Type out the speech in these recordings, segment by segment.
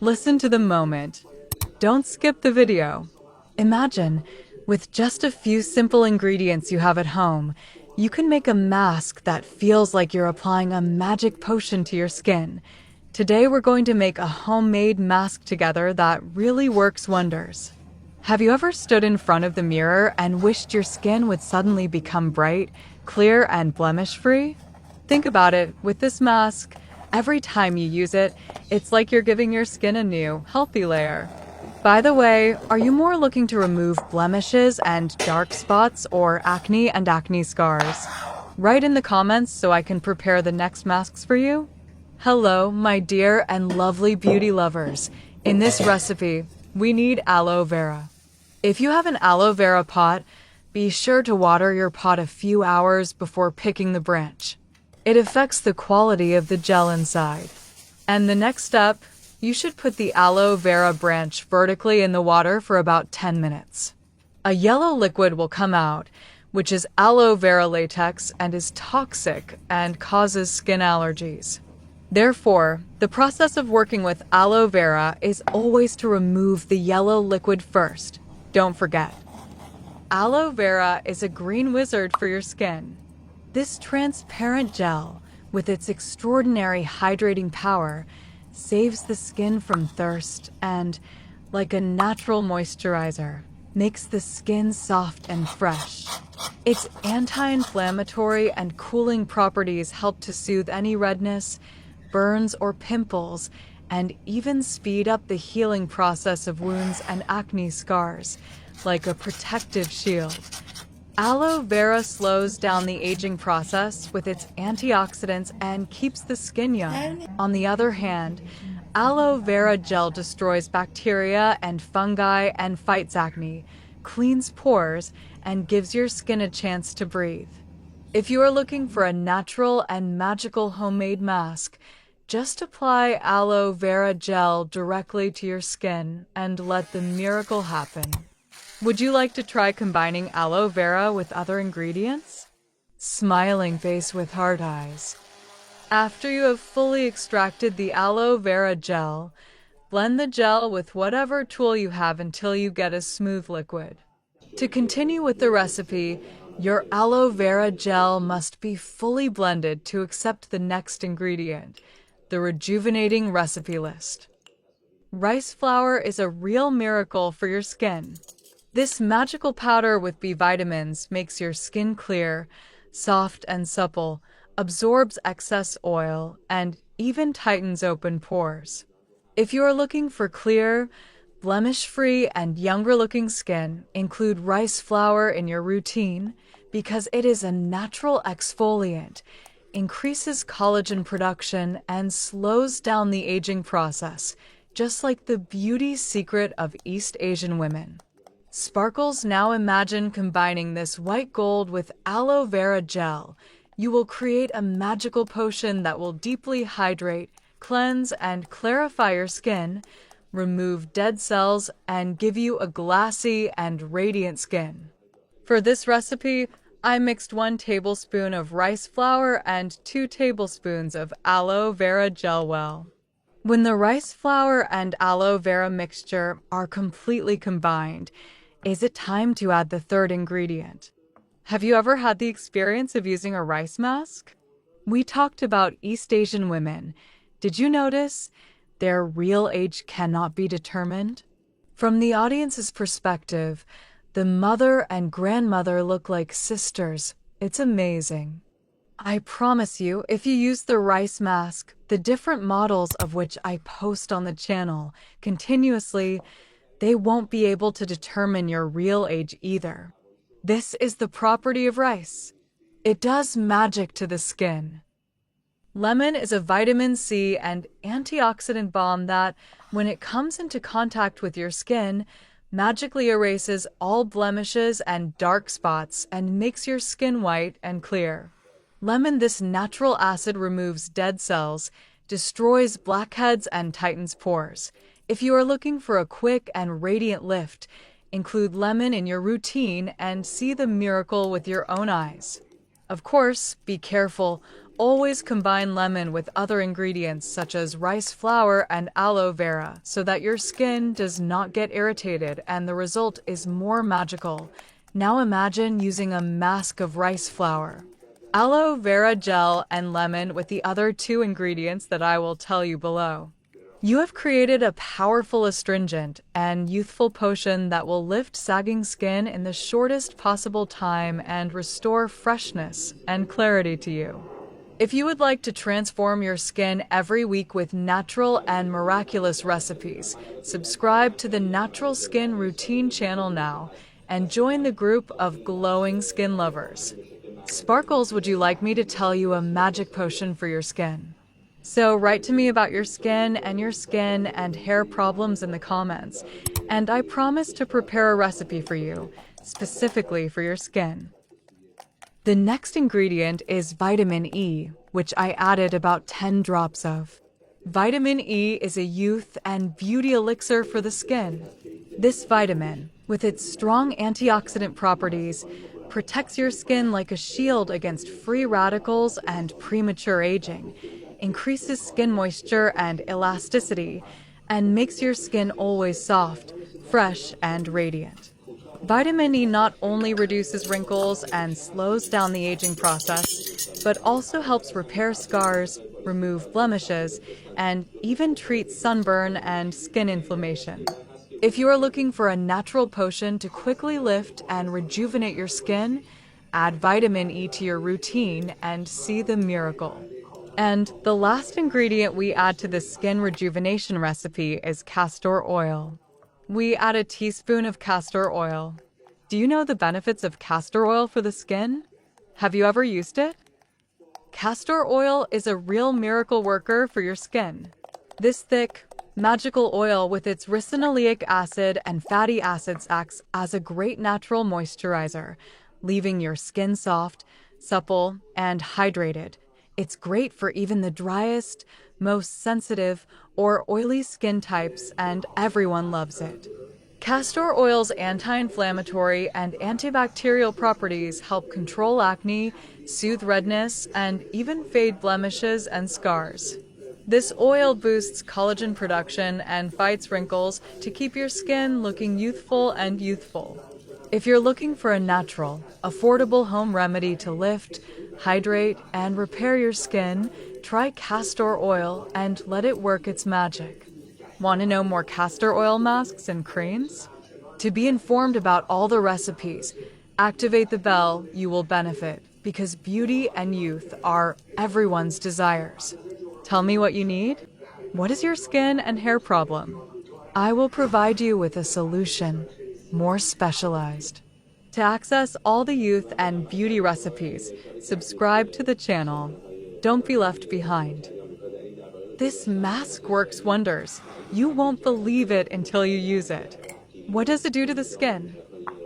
Listen to the moment. Don't skip the video. Imagine, with just a few simple ingredients you have at home, you can make a mask that feels like you're applying a magic potion to your skin. Today we're going to make a homemade mask together that really works wonders. Have you ever stood in front of the mirror and wished your skin would suddenly become bright, clear, and blemish-free? Think about it, with this mask, every time you use it, it's like you're giving your skin a new, healthy layer. By the way, are you more looking to remove blemishes and dark spots or acne and acne scars? Write in the comments so I can prepare the next masks for you. Hello, my dear and lovely beauty lovers. In this recipe, we need aloe vera. If you have an aloe vera pot, be sure to water your pot a few hours before picking the branch. It affects the quality of the gel inside. And the next step, you should put the aloe vera branch vertically in the water for about 10 minutes. A yellow liquid will come out, which is aloe vera latex and is toxic and causes skin allergies. Therefore, the process of working with aloe vera is always to remove the yellow liquid first. Don't forget. Aloe vera is a green wizard for your skin. This transparent gel, with its extraordinary hydrating power, saves the skin from thirst and, like a natural moisturizer, makes the skin soft and fresh. Its anti-inflammatory and cooling properties help to soothe any redness, burns, or pimples, and even speed up the healing process of wounds and acne scars, like a protective shield. Aloe vera slows down the aging process with its antioxidants and keeps the skin young. On the other hand, aloe vera gel destroys bacteria and fungi and fights acne, cleans pores, and gives your skin a chance to breathe. If you are looking for a natural and magical homemade mask, just apply aloe vera gel directly to your skin and let the miracle happen. Would you like to try combining aloe vera with other ingredients? Smiling face with heart eyes. After you have fully extracted the aloe vera gel, blend the gel with whatever tool you have until you get a smooth liquid. To continue with the recipe, your aloe vera gel must be fully blended to accept the next ingredient, the rejuvenating recipe list. Rice flour is a real miracle for your skin. This magical powder with B vitamins makes your skin clear, soft and supple, absorbs excess oil, and even tightens open pores. If you are looking for clear, blemish-free, and younger-looking skin, include rice flour in your routine because it is a natural exfoliant, increases collagen production, and slows down the aging process, just like the beauty secret of East Asian women. Sparkles, now imagine combining this white gold with aloe vera gel. You will create a magical potion that will deeply hydrate, cleanse, and clarify your skin, remove dead cells, and give you a glassy and radiant skin. For this recipe, I mixed 1 tablespoon of rice flour and 2 tablespoons of aloe vera gel well. When the rice flour and aloe vera mixture are completely combined, is it time to add the third ingredient? Have you ever had the experience of using a rice mask? We talked about East Asian women. Did you notice their real age cannot be determined? From the audience's perspective, the mother and grandmother look like sisters. It's amazing. I promise you, if you use the rice mask, the different models of which I post on the channel continuously, they won't be able to determine your real age either. This is the property of rice. It does magic to the skin. Lemon is a vitamin C and antioxidant balm that, when it comes into contact with your skin, magically erases all blemishes and dark spots and makes your skin white and clear. Lemon, this natural acid, removes dead cells, destroys blackheads, and tightens pores. If you are looking for a quick and radiant lift, include lemon in your routine and see the miracle with your own eyes. Of course, be careful. Always combine lemon with other ingredients such as rice flour and aloe vera so that your skin does not get irritated and the result is more magical. Now imagine using a mask of rice flour, aloe vera gel, and lemon with the other two ingredients that I will tell you below. You have created a powerful astringent and youthful potion that will lift sagging skin in the shortest possible time and restore freshness and clarity to you. If you would like to transform your skin every week with natural and miraculous recipes, subscribe to the Natural Skin Routine channel now and join the group of glowing skin lovers. Sparkles, would you like me to tell you a magic potion for your skin? So write to me about your skin and hair problems in the comments, and I promise to prepare a recipe for you, specifically for your skin. The next ingredient is vitamin E, which I added about 10 drops of. Vitamin E is a youth and beauty elixir for the skin. This vitamin, with its strong antioxidant properties, protects your skin like a shield against free radicals and premature aging, increases skin moisture and elasticity, and makes your skin always soft, fresh, and radiant. Vitamin E not only reduces wrinkles and slows down the aging process, but also helps repair scars, remove blemishes, and even treat sunburn and skin inflammation. If you are looking for a natural potion to quickly lift and rejuvenate your skin, add vitamin E to your routine and see the miracle. And the last ingredient we add to the skin rejuvenation recipe is castor oil. We add a teaspoon of castor oil. Do you know the benefits of castor oil for the skin? Have you ever used it? Castor oil is a real miracle worker for your skin. This thick, magical oil with its ricinoleic acid and fatty acids acts as a great natural moisturizer, leaving your skin soft, supple, and hydrated. It's great for even the driest, most sensitive, or oily skin types, and everyone loves it. Castor oil's anti-inflammatory and antibacterial properties help control acne, soothe redness, and even fade blemishes and scars. This oil boosts collagen production and fights wrinkles to keep your skin looking youthful and youthful. If you're looking for a natural, affordable home remedy to lift, hydrate, and repair your skin, try castor oil and let it work its magic. Want to know more castor oil masks and creams? To be informed about all the recipes, activate the bell. You will benefit because beauty and youth are everyone's desires. Tell me what you need. What is your skin and hair problem? I will provide you with a solution, more specialized. To access all the youth and beauty recipes, subscribe to the channel. Don't be left behind. This mask works wonders. You won't believe it until you use it. What does it do to the skin?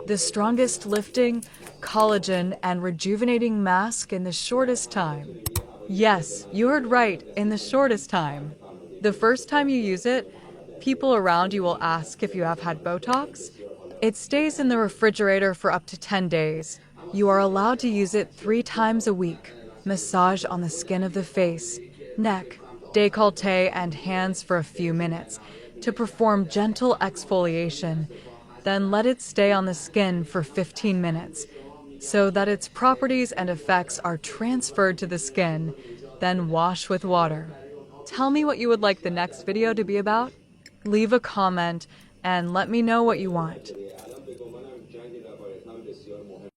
The strongest lifting, collagen, and rejuvenating mask in the shortest time. Yes, you heard right, in the shortest time. The first time you use it, people around you will ask if you have had Botox. It stays in the refrigerator for up to 10 days. You are allowed to use it 3 times a week. Massage on the skin of the face, neck, décolleté, and hands for a few minutes to perform gentle exfoliation. Then let it stay on the skin for 15 minutes so that its properties and effects are transferred to the skin. Then wash with water. Tell me what you would like the next video to be about. Leave a comment and let me know what you want.